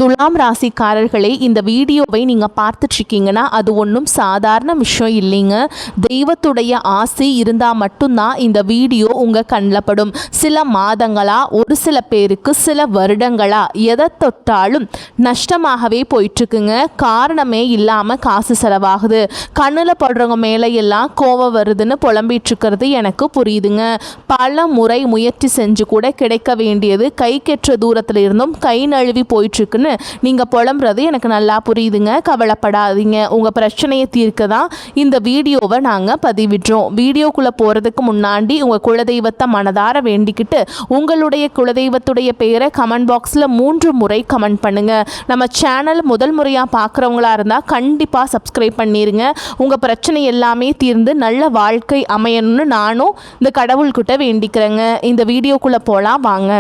துலாம் ராசிக்காரர்களே, இந்த வீடியோவை நீங்கள் பார்த்துட்ருக்கீங்கன்னா அது ஒன்றும் சாதாரண விஷயம் இல்லைங்க. தெய்வத்துடைய ஆசை இருந்தால் மட்டும்தான் இந்த வீடியோ உங்கள் கண்ணில் படும். சில மாதங்களா, ஒரு சில பேருக்கு சில வருடங்களா எதை தொட்டாலும் நஷ்டமாகவே போயிட்டுருக்குங்க. காரணமே இல்லாமல் காசு செலவாகுது. கண்ணில் படுறவங்க மேலே எல்லாம் கோவம் வருதுன்னு புலம்பிகிட்ருக்கிறது எனக்கு புரியுதுங்க. பல முறை முயற்சி செஞ்சு கூட கிடைக்க வேண்டியது கை கெற்ற தூரத்தில் இருந்தும் கை நழுவி போயிட்டுருக்குன்னு நீங்கள் புலம்புறது எனக்கு நல்லா புரியுதுங்க. கவலைப்படாதீங்க. உங்கள் பிரச்சனையை தீர்க்க தான் இந்த வீடியோவை நாங்கள் பதிவிடுறோம். வீடியோக்குள்ளே போகிறதுக்கு முன்னாடி உங்கள் குலதெய்வத்தை மனதார வேண்டிக்கிட்டு உங்களுடைய குலதெய்வத்துடைய பெயரை கமெண்ட் பாக்ஸில் 3 முறை கமெண்ட் பண்ணுங்கள். நம்ம சேனல் முதல் முறையாக பார்க்குறவங்களா இருந்தால் கண்டிப்பாக சப்ஸ்கிரைப் பண்ணிடுங்க. உங்கள் பிரச்சனை எல்லாமே தீர்ந்து நல்ல வாழ்க்கை அமையணும்னு நானும் இந்த கடவுள்கிட்ட வேண்டிக்கிறேங்க. இந்த வீடியோக்குள்ளே போகலாம் வாங்க.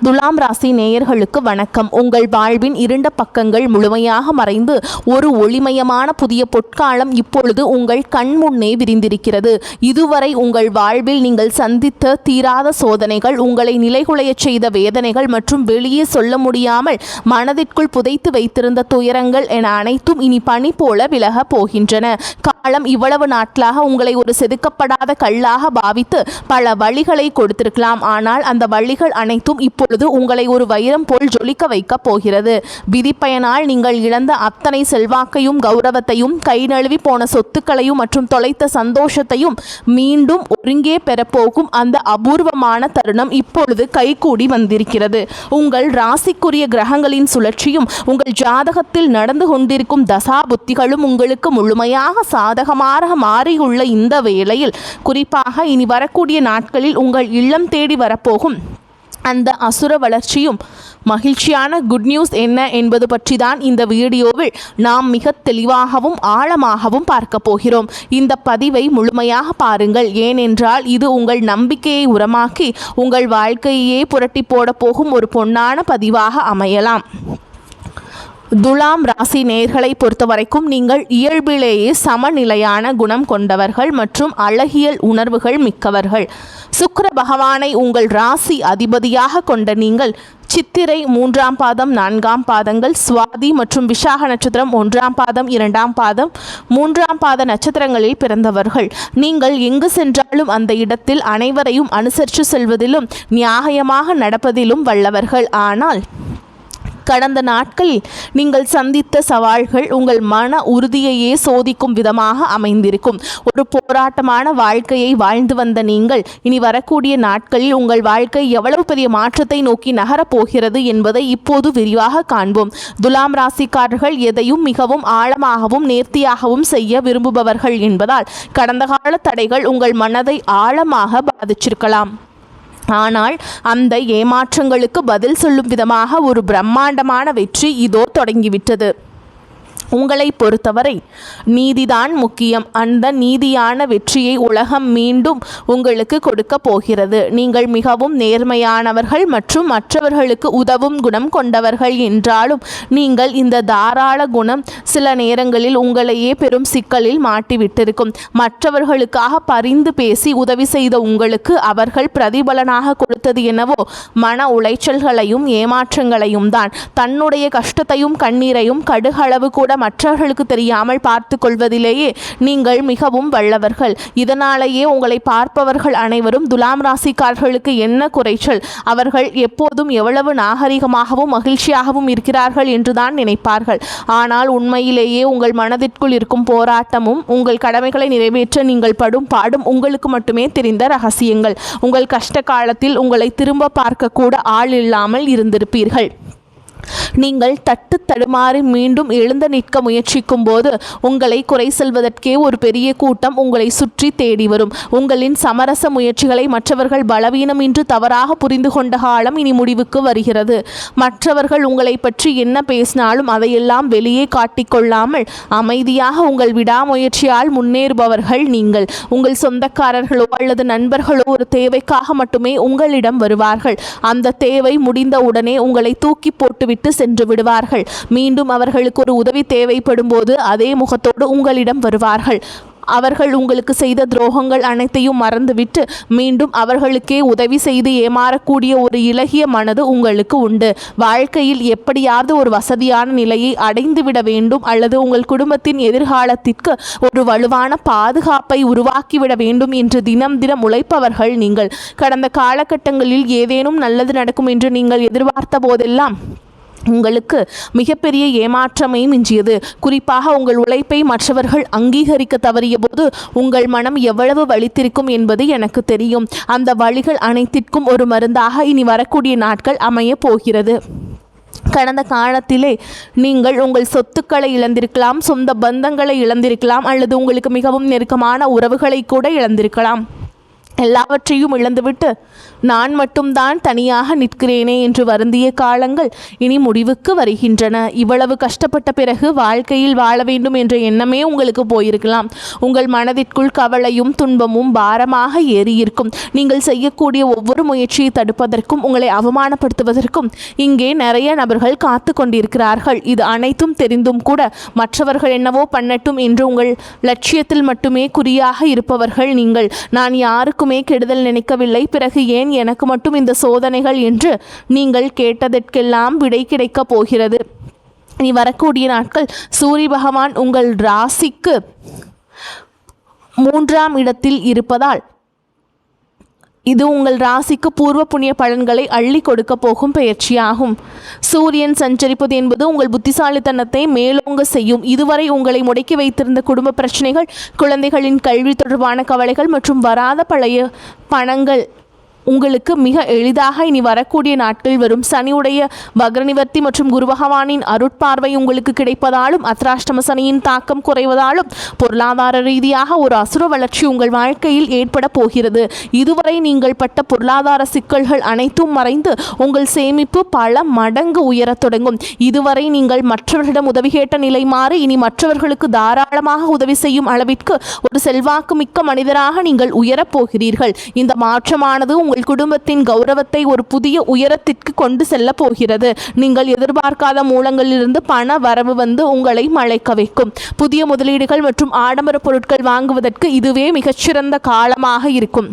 துலாம் ராசி நேயர்களுக்கு வணக்கம். உங்கள் வாழ்வின் இருண்ட பக்கங்கள் முழுமையாக மறைந்து ஒரு ஒளிமயமான புதிய பொற்காலம் இப்பொழுது உங்கள் கண் முன்னே விரிந்திருக்கிறது. இதுவரை உங்கள் வாழ்வில் நீங்கள் சந்தித்த தீராத சோதனைகள், உங்களை நிலைகுலைய செய்த வேதனைகள் மற்றும் வெளியே சொல்ல முடியாமல் மனதிற்குள் புதைத்து வைத்திருந்த துயரங்கள் என அனைத்தும் இனி பனி போல விலக போகின்றன. காலம் இவ்வளவு நாட்களாக உங்களை ஒரு செதுக்கப்படாத கல்லாக பாவித்து பல வழிகளை கொடுத்திருக்கலாம். ஆனால் அந்த வழிகள் அனைத்தும் இப்பொழுது உங்களை ஒரு வைரம் போல் ஜொலிக்க வைக்க போகிறது. விதிப்பயனால் நீங்கள் இழந்த அத்தனை செல்வாக்கையும் கௌரவத்தையும், கை நழுவி போன சொத்துக்களையும் மற்றும் தொலைத்த சந்தோஷத்தையும் மீண்டும் ஒருங்கே பெறப்போகும் அந்த அபூர்வமான தருணம் இப்பொழுது கைகூடி வந்திருக்கிறது. உங்கள் ராசிக்குரிய கிரகங்களின் சுழற்சியும் உங்கள் ஜாதகத்தில் நடந்து கொண்டிருக்கும் தசா புத்திகளும் உங்களுக்கு முழுமையாக சாதகமாக மாறியுள்ள இந்த வேளையில், குறிப்பாக இனி வரக்கூடிய நாட்களில் உங்கள் இல்லம் தேடி வரப்போகும் அந்த அசுர வளர்ச்சியும் மகிழ்ச்சியான குட் நியூஸ் என்ன என்பது பற்றி தான் இந்த வீடியோவில் நாம் மிக தெளிவாகவும் ஆழமாகவும் பார்க்க போகிறோம். இந்த பதிவை முழுமையாக பாருங்கள். ஏனென்றால் இது உங்கள் நம்பிக்கையை உரமாக்கி உங்கள் வாழ்க்கையே புரட்டி போட போகும் ஒரு பொன்னான பதிவாக அமையலாம். துலாம் ராசி நேயர்களை பொறுத்த வரைக்கும் நீங்கள் இயல்பிலேயே சமநிலையான குணம் கொண்டவர்கள் மற்றும் அழகியல் உணர்வுகள் மிக்கவர்கள். சுக்கிர பகவானை உங்கள் ராசி அதிபதியாக கொண்ட நீங்கள் சித்திரை 3ஆம் பாதம் 4ஆம் பாதங்கள், சுவாதி மற்றும் விசாக நட்சத்திரம் 1ஆம் பாதம் 2ஆம் பாதம் 3ஆம் பாத நட்சத்திரங்களில் பிறந்தவர்கள். நீங்கள் எங்கு சென்றாலும் அந்த இடத்தில் அனைவரையும் அனுசரித்து செல்வதிலும் நியாயமாக நடப்பதிலும் வல்லவர்கள். ஆனால் கடந்த நாட்களில் நீங்கள் சந்தித்த சவால்கள் உங்கள் மன உறுதியையே சோதிக்கும் விதமாக அமைந்திருக்கும். ஒரு போராட்டமான வாழ்க்கையை வாழ்ந்து வந்த நீங்கள் இனி வரக்கூடிய நாட்களில் உங்கள் வாழ்க்கை எவ்வளவு பெரிய மாற்றத்தை நோக்கி நகரப்போகிறது என்பதை இப்போது விரிவாக காண்போம். துலாம் ராசிக்காரர்கள் எதையும் மிகவும் ஆழமாகவும் நேர்த்தியாகவும் செய்ய விரும்புபவர்கள் என்பதால் கடந்த கால தடைகள் உங்கள் மனதை ஆழமாக பாதிச்சிருக்கலாம். ஆனால் அந்த ஏமாற்றங்களுக்கு பதில் சொல்லும் விதமாக ஒரு பிரம்மாண்டமான வெற்றி இதோ தொடங்கிவிட்டது. உங்களை பொறுத்தவரை நீதிதான் முக்கியம். அந்த நீதியான வெற்றியை உலகம் மீண்டும் உங்களுக்கு கொடுக்க போகிறது. நீங்கள் மிகவும் நேர்மையானவர்கள் மற்றும் மற்றவர்களுக்கு உதவும் குணம் கொண்டவர்கள் என்றாலும் நீங்கள் இந்த தாராள குணம் சில நேரங்களில் உங்களையே பெரும் சிக்கலில் மாட்டிவிட்டிருக்கும். மற்றவர்களுக்காக பரிந்து பேசி உதவி செய்த உங்களுக்கு அவர்கள் பிரதிபலனாக கொடுத்தது என்னவோ மன உளைச்சல்களையும் ஏமாற்றங்களையும் தான். தன்னுடைய கஷ்டத்தையும் கண்ணீரையும் கடுகளவு கூட மற்றவர்களுக்கு தெரியாமல் பார்த்து கொள்வதிலேயே நீங்கள் மிகவும் வல்லவர்கள். இதனாலேயே உங்களை பார்ப்பவர்கள் அனைவரும் துலாம் ராசிக்காரர்களுக்கு என்ன குறைச்சல், அவர்கள் எப்போதும் எவ்வளவு நாகரிகமாகவும் மகிழ்ச்சியாகவும் இருக்கிறார்கள் என்றுதான் நினைப்பார்கள். ஆனால் உண்மையிலேயே உங்கள் மனதிற்குள் இருக்கும் போராட்டமும் உங்கள் கடமைகளை நிறைவேற்ற நீங்கள் படும் பாடும் உங்களுக்கு மட்டுமே தெரிந்த ரகசியங்கள். உங்கள் கஷ்ட காலத்தில் உங்களை திரும்ப பார்க்க கூட ஆள் இல்லாமல் இருந்திருப்பீர்கள். நீங்கள் தட்டு தடுமாறி மீண்டும் எழுந்து நிற்க முயற்சிக்கும் போது உங்களை குறை சொல்வதற்கே ஒரு பெரிய கூட்டம் உங்களை சுற்றி தேடி வரும். உங்களின் சமரச முயற்சிகளை மற்றவர்கள் பலவீனம் என்று தவறாக புரிந்து கொண்ட காலம் இனி முடிவுக்கு வருகிறது. மற்றவர்கள் உங்களை பற்றி என்ன பேசினாலும் அதையெல்லாம் வெளியே காட்டிக்கொள்ளாமல் அமைதியாக உங்கள் விடாமுயற்சியால் முன்னேறுபவர்கள் நீங்கள். உங்கள் சொந்தக்காரர்களோ அல்லது நண்பர்களோ ஒரு தேவைக்காக மட்டுமே உங்களிடம் வருவார்கள். அந்த தேவை முடிந்த உடனே உங்களை தூக்கி போட்டு விட்டு சென்று விடுவார்கள். மீண்டும் அவர்களுக்கு ஒரு உதவி தேவைப்படும் போது அதே முகத்தோடு உங்களிடம் வருவார்கள். அவர்கள் உங்களுக்கு செய்த துரோகங்கள் அனைத்தையும் மறந்துவிட்டு மீண்டும் அவர்களுக்கே உதவி செய்து ஏமாறக்கூடிய ஒரு இளகிய மனது உங்களுக்கு உண்டு. வாழ்க்கையில் எப்படியாவது ஒரு வசதியான நிலையை அடைந்துவிட வேண்டும் அல்லது உங்கள் குடும்பத்தின் எதிர்காலத்திற்கு ஒரு வலுவான பாதுகாப்பை உருவாக்கிவிட வேண்டும் என்று தினம் தினம் உழைப்பவர்கள் நீங்கள். கடந்த காலகட்டங்களில் ஏதேனும் நல்லது நடக்கும் என்று நீங்கள் எதிர்பார்த்த போதெல்லாம் உங்களுக்கு மிகப்பெரிய ஏமாற்றமே மிஞ்சியது. குறிப்பாக உங்கள் உழைப்பை மற்றவர்கள் அங்கீகரிக்க தவறிய போது உங்கள் மனம் எவ்வளவு வலித்திருக்கும் என்பது எனக்கு தெரியும். அந்த வலிகள் அனைத்திற்கும் ஒரு மருந்தாக இனி வரக்கூடிய நாட்கள் அமைய போகிறது. கடந்த காலத்திலே நீங்கள் உங்கள் சொத்துக்களை இழந்திருக்கலாம், சொந்த பந்தங்களை இழந்திருக்கலாம், அல்லது உங்களுக்கு மிகவும் நெருக்கமான உறவுகளை கூட இழந்திருக்கலாம். எல்லாவற்றையும் இழந்துவிட்டு நான் மட்டும்தான் தனியாக நிற்கிறேனே என்று வருந்திய காலங்கள் இனி முடிவுக்கு வருகின்றன. இவ்வளவு கஷ்டப்பட்ட பிறகு வாழ்க்கையில் வாழ வேண்டும் என்ற எண்ணமே உங்களுக்கு போயிருக்கலாம். உங்கள் மனதிற்குள் கவலையும் துன்பமும் பாரமாக ஏறியிருக்கும். நீங்கள் செய்யக்கூடிய ஒவ்வொரு முயற்சியை தடுப்பதற்கும் உங்களை அவமானப்படுத்துவதற்கும் இங்கே நிறைய நபர்கள் காத்து கொண்டிருக்கிறார்கள். இது அனைத்தும் தெரிந்தும் கூட மற்றவர்கள் என்னவோ பண்ணட்டும் என்று உங்கள் லட்சியத்தில் மட்டுமே குறியாக இருப்பவர்கள் நீங்கள். நான் யாருக்குமே கெடுதல் நினைக்கவில்லை, பிறகு ஏன் எனக்கு மட்டும் இந்த சோதனைகள் என்று நீங்கள் கேட்டதற்கெல்லாம் விடை கிடைக்கப் போகிறது. இனி வரக்கூடிய நாட்கள் சூரிய பகவான் உங்கள் ராசிக்கு 3ஆம் இடத்தில் இருப்பதால் இது உங்கள் ராசிக்கு பூர்வ புண்ணிய பலன்களை அள்ளி கொடுக்க போகும் பயிற்சியாகும். சூரியன் சஞ்சரிப்பது என்பது உங்கள் புத்திசாலித்தனத்தை மேலோங்க செய்யும். இதுவரை உங்களை முடக்கி வைத்திருந்த குடும்ப பிரச்சனைகள், குழந்தைகளின் கல்வி தொடர்பான கவலைகள் மற்றும் வராத பழைய பணங்கள் உங்களுக்கு மிக எளிதாக இனி வரக்கூடிய நாட்கள் வரும். சனியுடைய வக்ரநிவர்த்தி மற்றும் குரு பகவானின் அருட்பார்வை உங்களுக்கு கிடைப்பதாலும் அர்த்தாஷ்டம சனியின் தாக்கம் குறைவதாலும் பொருளாதார ரீதியாக ஒரு அசுர வளர்ச்சி உங்கள் வாழ்க்கையில் ஏற்பட போகிறது. இதுவரை நீங்கள் பட்ட பொருளாதார சிக்கல்கள் அனைத்தும் மறைந்து உங்கள் சேமிப்பு பல மடங்கு உயரத் தொடங்கும். இதுவரை நீங்கள் மற்றவர்களிடம் உதவி கேட்ட நிலை மாறி இனி மற்றவர்களுக்கு தாராளமாக உதவி செய்யும் அளவிற்கு ஒரு செல்வாக்கு மிக்க மனிதராக நீங்கள் உயரப் போகிறீர்கள். இந்த மாற்றமானது உங்கள் குடும்பத்தின் கௌரவத்தை ஒரு புதிய உயரத்திற்கு கொண்டு செல்ல போகிறது. நீங்கள் எதிர்பார்க்காத மூலங்களிலிருந்து பண வரவு வந்து உங்களை மலைக்க வைக்கும். புதிய முதலீடுகள் மற்றும் ஆடம்பர பொருட்கள் வாங்குவதற்கு இதுவே மிகச்சிறந்த காலமாக இருக்கும்.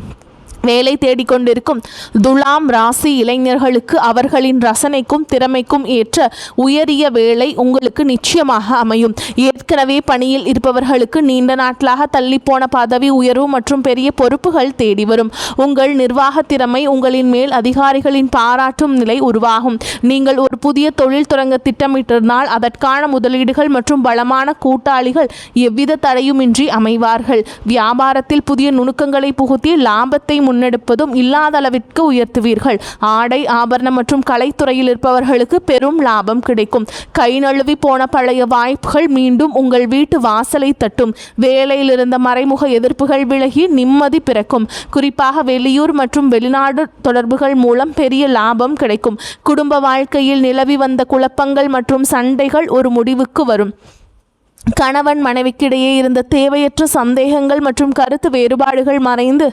வேலை தேடிக்கொண்டிருக்கும் துலாம் ராசி இளைஞர்களுக்கு அவர்களின் ரசனைக்கும் திறமைக்கும் ஏற்ற உயரிய வேலை உங்களுக்கு நிச்சயமாக அமையும். ஏற்கனவே பணியில் இருப்பவர்களுக்கு நீண்ட நாட்களாக தள்ளிப்போன பதவி உயர்வு மற்றும் பெரிய பொறுப்புகள் தேடி வரும். உங்கள் நிர்வாக திறமை உங்களின் மேல் அதிகாரிகளின் பாராட்டும் நிலை உருவாகும். நீங்கள் ஒரு புதிய தொழில் தொடங்க திட்டமிட்டிருந்தால் அதற்கான முதலீடுகள் மற்றும் பலமான கூட்டாளிகள் எவ்வித தடையுமின்றி அமைவார்கள். வியாபாரத்தில் புதிய நுணுக்கங்களை புகுத்தி லாபத்தை முன்னெடுப்பதும் இல்லாத அளவிற்கு உயர்த்துவீர்கள். ஆடை ஆபரணம் மற்றும் கலைத்துறையில் இருப்பவர்களுக்கு பெரும் லாபம் கிடைக்கும். கை நழுவி போன பழைய வாய்ப்புகள் மீண்டும் உங்கள் வீட்டு வாசலை தட்டும். வேலையில் இருந்த மறைமுக எதிர்ப்புகள் விலகி நிம்மதி பிறக்கும். குறிப்பாக வெளியூர் மற்றும் வெளிநாடு தொடர்புகள் மூலம் பெரிய லாபம் கிடைக்கும். குடும்ப வாழ்க்கையில் நிலவி வந்த குழப்பங்கள் மற்றும் சண்டைகள் ஒரு முடிவுக்கு வரும். கணவன் மனைவிக்கிடையே இருந்த தேவையற்ற சந்தேகங்கள் மற்றும் கருத்து வேறுபாடுகள் மறைந்து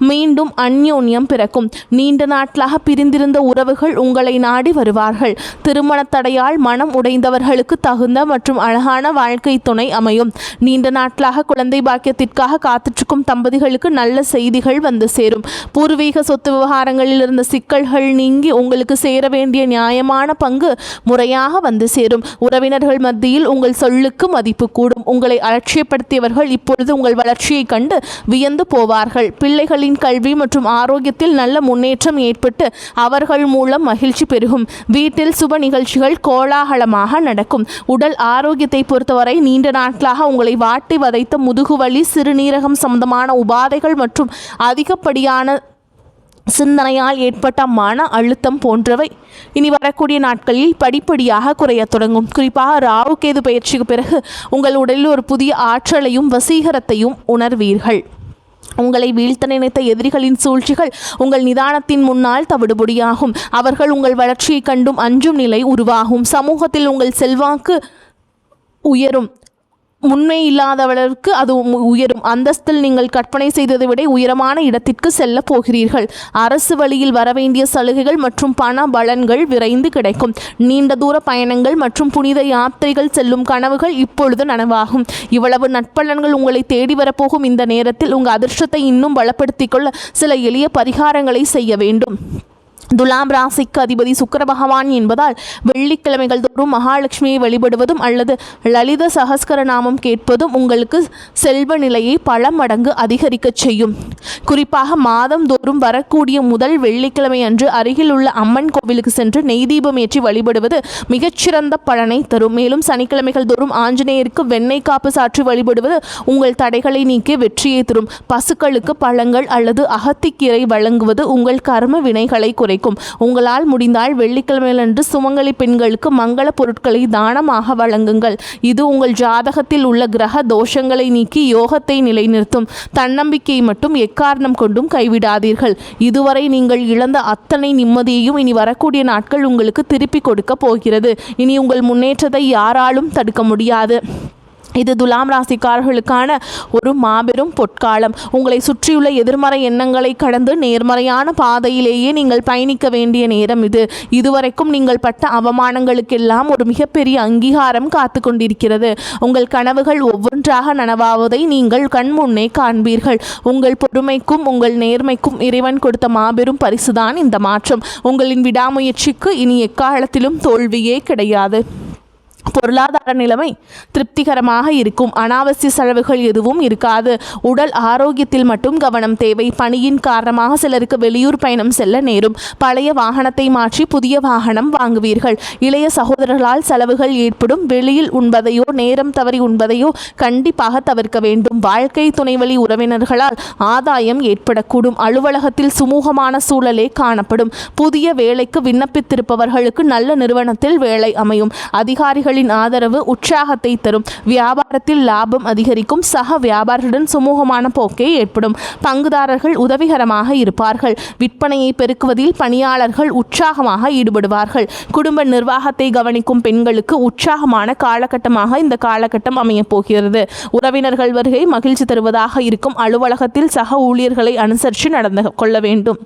மீண்டும் அந்யோன்யம் பிறக்கும். நீண்ட நாட்களாக பிரிந்திருந்த உறவுகள் உங்களை நாடி வருவார்கள். திருமண தடையால் மனம் உடைந்தவர்களுக்கு தகுந்த மற்றும் அழகான வாழ்க்கை துணை அமையும். நீண்ட நாட்களாக குழந்தை பாக்கியத்திற்காக காத்திருக்கும் தம்பதிகளுக்கு நல்ல செய்திகள் வந்து சேரும். பூர்வீக சொத்து விவகாரங்களில் இருந்த சிக்கல்கள் நீங்கி உங்களுக்கு சேர வேண்டிய நியாயமான பங்கு முறையாக வந்து சேரும். உறவினர்கள் மத்தியில் உங்கள் சொல்லுக்கு மதிப்பு கூடும். உங்களை அலட்சியப்படுத்தியவர்கள் இப்பொழுது உங்கள் வளர்ச்சியை கண்டு வியந்து போவார்கள். பிள்ளைகளின் கல்வி மற்றும் ஆரோக்கியத்தில் நல்ல முன்னேற்றம் ஏற்பட்டு அவர்கள் மூலம் மகிழ்ச்சி பெருகும். வீட்டில் சுப நிகழ்ச்சிகள் கோலாகலமாக நடக்கும். உடல் ஆரோக்கியத்தை பொறுத்தவரை நீண்ட நாட்களாக உங்களை வாட்டி வதைத்த முதுகுவலி, சிறுநீரகம் சம்பந்தமான உபாதைகள் மற்றும் அதிகப்படியான சிந்தனையால் ஏற்பட்ட மன அழுத்தம் போன்றவை இனி வரக்கூடிய நாட்களில் படிப்படியாக குறையத் தொடங்கும். குறிப்பாக ராகு கேது பயிற்சிக்கு பிறகு உங்கள் உடலில் ஒரு புதிய ஆற்றலையும் வசீகரத்தையும் உணர்வீர்கள். உங்களை வீழ்த்த நினைத்த எதிரிகளின் சூழ்ச்சிகள் உங்கள் நிதானத்தின் முன்னால் தவிடுபொடியாகும். அவர்கள் உங்கள் வளர்ச்சியை கண்டும் அஞ்சும் நிலை உருவாகும். சமூகத்தில் உங்கள் செல்வாக்கு உயரும். முன்மை இல்லாதவர்களுக்கு அது உயரும். அந்தஸ்தில் நீங்கள் கற்பனை செய்ததை விட உயரமான இடத்திற்கு செல்ல போகிறீர்கள். அரசு வழியில் வரவேண்டிய சலுகைகள் மற்றும் பண பலன்கள் விரைந்து கிடைக்கும். நீண்ட தூர பயணங்கள் மற்றும் புனித யாத்திரைகள் செல்லும் கனவுகள் இப்பொழுது நனவாகும். இவ்வளவு நற்பலன்கள் உங்களை தேடி வரப்போகும் இந்த நேரத்தில் உங்கள் அதிர்ஷ்டத்தை இன்னும் பலப்படுத்திக் கொள்ள சில எளிய பரிகாரங்களை செய்ய வேண்டும். துலாம் ராசிக்கு அதிபதி சுக்கிர பகவான் என்பதால் வெள்ளிக்கிழமைகள் தோறும் மகாலட்சுமியை வழிபடுவதும் அல்லது லலித சகஸ்கரநாமம் கேட்பதும் உங்களுக்கு செல்வ நிலையை பல மடங்கு அதிகரிக்க செய்யும். குறிப்பாக மாதம் தோறும் வரக்கூடிய முதல் வெள்ளிக்கிழமை அன்று அருகில் உள்ள அம்மன் கோவிலுக்கு சென்று நெய் தீபம் ஏற்றி வழிபடுவது மிகச்சிறந்த பலனை தரும். மேலும் சனிக்கிழமைகள் தோறும் ஆஞ்சநேயருக்கு வெண்ணெய் காப்பு சாற்றி வழிபடுவது உங்கள் தடைகளை நீக்கி வெற்றியை தரும். பசுக்களுக்கு பழங்கள் அல்லது அகத்திக்கீரை வழங்குவது உங்கள் கர்ம வினைகளை குறைக்கும். உங்களால் முடிந்தால் வெள்ளிக்கிழமையன்று சுமங்கலி பெண்களுக்கு மங்கள பொருட்களை தானமாக வழங்குங்கள். இது உங்கள் ஜாதகத்தில் உள்ள கிரக தோஷங்களை நீக்கி யோகத்தை நிலைநிறுத்தும். தன்னம்பிக்கையை மட்டும் எக்காரணம் கொண்டும் கைவிடாதீர்கள். இதுவரை நீங்கள் இழந்த அத்தனை நிம்மதியையும் இனி வரக்கூடிய நாட்கள் உங்களுக்கு திருப்பி கொடுக்க போகிறது. இனி உங்கள் முன்னேற்றத்தை யாராலும் தடுக்க முடியாது. இது துலாம் ராசிக்காரர்களுக்கான ஒரு மாபெரும் பொற்காலம். உங்களை சுற்றியுள்ள எதிர்மறை எண்ணங்களை கடந்து நேர்மறையான பாதையிலேயே நீங்கள் பயணிக்க வேண்டிய நேரம் இது. இதுவரைக்கும் நீங்கள் பட்ட அவமானங்களுக்கெல்லாம் ஒரு மிகப்பெரிய அங்கீகாரம் காத்து கொண்டிருக்கிறது. உங்கள் கனவுகள் ஒவ்வொன்றாக நனவாவதை நீங்கள் கண்முன்னே காண்பீர்கள். உங்கள் பொறுமைக்கும் உங்கள் நேர்மைக்கும் இறைவன் கொடுத்த மாபெரும் பரிசுதான் இந்த மாற்றம். உங்களின் விடாமுயற்சிக்கு இனி எக்காலத்திலும் தோல்வியே கிடையாது. பொருளாதார நிலைமை திருப்திகரமாக இருக்கும். அனாவசிய செலவுகள் எதுவும் இருக்காது. உடல் ஆரோக்கியத்தில் மட்டும் கவனம் தேவை. பணியின் காரணமாக சிலருக்கு வெளியூர் பயணம் செல்ல நேரும். பழைய வாகனத்தை மாற்றி புதிய வாகனம் வாங்குவீர்கள். இளைய சகோதரர்களால் செலவுகள் ஏற்படும். வெளியில் உண்பதையோ நேரம் தவறி உண்பதையோ கண்டிப்பாக தவிர்க்க வேண்டும். வாழ்க்கை துணைவழி உறவினர்களால் ஆதாயம் ஏற்படக்கூடும். அலுவலகத்தில் சுமூகமான சூழலே காணப்படும். புதிய வேலைக்கு விண்ணப்பித்திருப்பவர்களுக்கு நல்ல நிறுவனத்தில் வேலை அமையும். அதிகாரிகளின் ஆதரவு உற்சாகத்தை தரும். வியாபாரத்தில் லாபம் அதிகரிக்கும். சக வியாபாரிகளுடன் சுமூகமான போக்கே ஏற்படும். பங்குதாரர்கள் உதவிகரமாக இருப்பார்கள். விற்பனையை பெருக்குவதில் பணியாளர்கள் உற்சாகமாக ஈடுபடுவார்கள். குடும்ப நிர்வாகத்தை கவனிக்கும் பெண்களுக்கு உற்சாகமான காலகட்டமாக இந்த காலகட்டம் அமையப் போகிறது. உறவினர்கள் வருகை மகிழ்ச்சி தருவதாக இருக்கும். அலுவலகத்தில் சக ஊழியர்களை அனுசரித்து நடந்து கொள்ள வேண்டும்.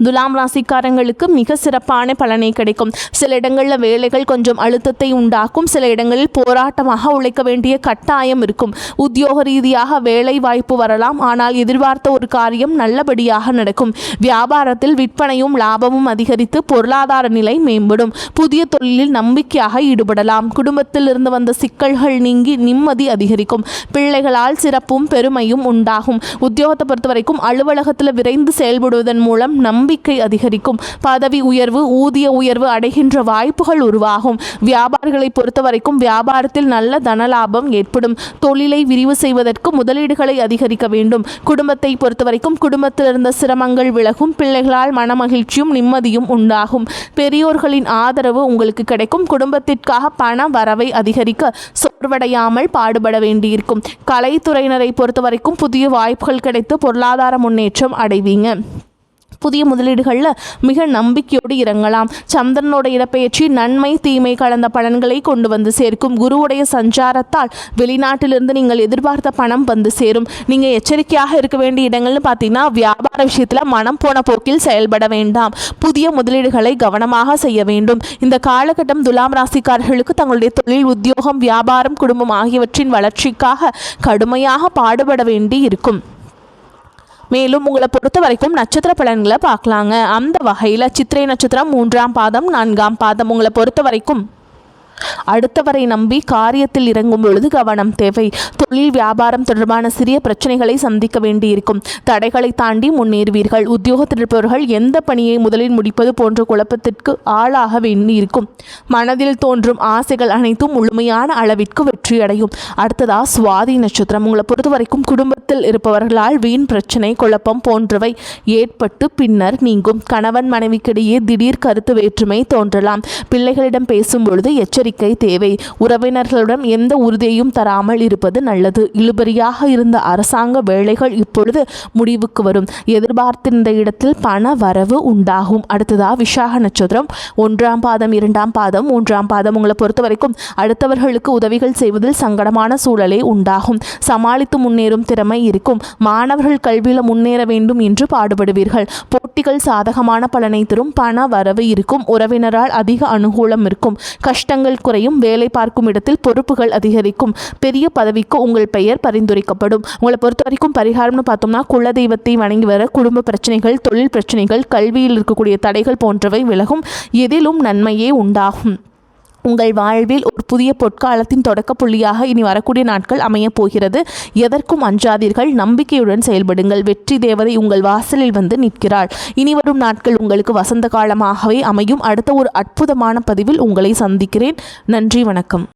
துலாம் ராசிக்காரங்களுக்கு மிக சிறப்பான பலனை கிடைக்கும். சில இடங்களில் வேலைகள் கொஞ்சம் அழுத்தத்தை உண்டாக்கும். சில இடங்களில் போராட்டமாக உழைக்க வேண்டிய கட்டாயம் இருக்கும். உத்தியோக ரீதியாக வேலை வாய்ப்பு வரலாம். ஆனால் எதிர்பார்த்த ஒரு காரியம் நல்லபடியாக நடக்கும். வியாபாரத்தில் விற்பனையும் லாபமும் அதிகரித்து பொருளாதார நிலை மேம்படும். புதிய தொழிலில் நம்பிக்கையாக ஈடுபடலாம். குடும்பத்தில் இருந்து வந்த சிக்கல்கள் நீங்கி நிம்மதி அதிகரிக்கும். பிள்ளைகளால் சிறப்பும் பெருமையும் உண்டாகும். உத்தியோகத்தை பொறுத்த வரைக்கும் அலுவலகத்தில் விரைந்து செயல்படுவதன் மூலம் நம்பிக்கை அதிகரிக்கும். பதவி உயர்வு ஊதிய உயர்வு அடைகின்ற வாய்ப்புகள் உருவாகும். வியாபாரிகளை பொறுத்தவரைக்கும் வியாபாரத்தில் நல்ல தனலாபம் ஏற்படும். தொழிலை விரிவு செய்வதற்கு முதலீடுகளை அதிகரிக்க வேண்டும். குடும்பத்தை பொறுத்தவரைக்கும் குடும்பத்தில் இருந்த சிரமங்கள் விலகும். பிள்ளைகளால் மனமகிழ்ச்சியும் நிம்மதியும் உண்டாகும். பெரியோர்களின் ஆதரவு உங்களுக்கு கிடைக்கும். குடும்பத்திற்காக பண வரவை அதிகரிக்க சோர்வடையாமல் பாடுபட வேண்டியிருக்கும். கலைத்துறையினரை பொறுத்தவரைக்கும் புதிய வாய்ப்புகள் கிடைத்து பொருளாதார முன்னேற்றம் அடைவீங்க. புதிய முதலீடுகளில் மிக நம்பிக்கையோடு இறங்கலாம். சந்திரனோட இடப்பெயர்ச்சி நன்மை தீமை கலந்த பலன்களை கொண்டு வந்து சேர்க்கும். குருவுடைய சஞ்சாரத்தால் வெளிநாட்டிலிருந்து நீங்கள் எதிர்பார்த்த பணம் வந்து சேரும். நீங்கள் எச்சரிக்கையாக இருக்க வேண்டிய இடங்கள்னு பார்த்தீங்கன்னா வியாபார விஷயத்தில் மனம் போன போக்கில் செயல்பட வேண்டாம். புதிய முதலீடுகளை கவனமாக செய்ய வேண்டும். இந்த காலகட்டம் துலாம் ராசிக்காரர்களுக்கு தங்களுடைய தொழில் உத்தியோகம் வியாபாரம் குடும்பம் ஆகியவற்றின் வளர்ச்சிக்காக கடுமையாக பாடுபட வேண்டி இருக்கும். மேலும் உங்களை பொறுத்த வரைக்கும் நட்சத்திர பலன்களை பார்க்கலாங்க. அந்த வகையில் சித்திரை நட்சத்திரம் 3ஆம் பாதம் 4ஆம் பாதம் உங்களை பொறுத்த வரைக்கும் அடுத்தவரை நம்பி காரியத்தில் இறங்கும் பொழுது கவனம் தேவை. தொழில் வியாபாரம் தொடர்பான சிறிய பிரச்சனைகளை சந்திக்க வேண்டியிருக்கும். தடைகளை தாண்டி முன்னேறுவீர்கள். உத்தியோகத்தில் இருப்பவர்கள் எந்த பணியை முதலில் முடிப்பது போன்ற குழப்பத்திற்கு ஆளாக வேண்டியிருக்கும். மனதில் தோன்றும் ஆசைகள் அனைத்தும் முழுமையான அளவிற்கு வெற்றியடையும். அடுத்ததா சுவாதி நட்சத்திரம் உங்களை பொறுத்த வரைக்கும் குடும்பத்தில் இருப்பவர்களால் வீண் பிரச்சனை குழப்பம் போன்றவை ஏற்பட்டு பின்னர் நீங்கும். கணவன் மனைவிக்கிடையே திடீர் கருத்து வேற்றுமை தோன்றலாம். பிள்ளைகளிடம் பேசும் பொழுது எச்சரிக்கை எச்சரிக்கை தேவை. உறவினர்களிடம் எந்த உறுதியையும் தராமல் இருப்பது நல்லது. இழுபறியாக இருந்த அரசாங்க வேலைகள் இப்பொழுது முடிவுக்கு வரும். எதிர்பார்த்திருந்த இடத்தில் பண வரவு உண்டாகும். அடுத்ததா விசாக நட்சத்திரம் 1ஆம் பாதம் 2ஆம் பாதம் 3ஆம் பாதம். உங்களை பொறுத்த வரைக்கும் அடுத்தவர்களுக்கு உதவிகள் செய்வதில் சங்கடமான சூழலே உண்டாகும். சமாளித்து முன்னேறும் திறமை இருக்கும். மாணவர்கள் கல்வியில் முன்னேற வேண்டும் என்று பாடுபடுவீர்கள். போட்டிகள் சாதகமான பலனை தரும். பண வரவு இருக்கும். உறவினரால் அதிக அனுகூலம் இருக்கும். கஷ்டங்கள் குறையும். வேலை பார்க்கும் இடத்தில் பொறுப்புகள் அதிகரிக்கும். பெரிய பதவிக்கு உங்கள் பெயர் பரிந்துரைக்கப்படும். உங்களை பொறுத்த வரைக்கும் பரிகாரம்னு பார்த்தோம்னா குலதெய்வத்தை வணங்கி வர குடும்ப பிரச்சனைகள், தொழில் பிரச்சனைகள், கல்வியில் இருக்கக்கூடிய தடைகள் போன்றவை விலகும். எதிலும் நன்மையே உண்டாகும். உங்கள் வாழ்வில் ஒரு புதிய பொற்காலத்தின் தொடக்க புள்ளியாக இனி வரக்கூடிய நாட்கள் அமையப் போகிறது. எதற்கும் அஞ்சாதீர்கள். நம்பிக்கையுடன் செயல்படுங்கள். வெற்றி தேவதை உங்கள் வாசலில் வந்து நிற்கிறாள். இனி வரும் நாட்கள் உங்களுக்கு வசந்த காலமாகவே அமையும். அடுத்த ஒரு அற்புதமான பதிவில் உங்களை சந்திக்கிறேன். நன்றி, வணக்கம்.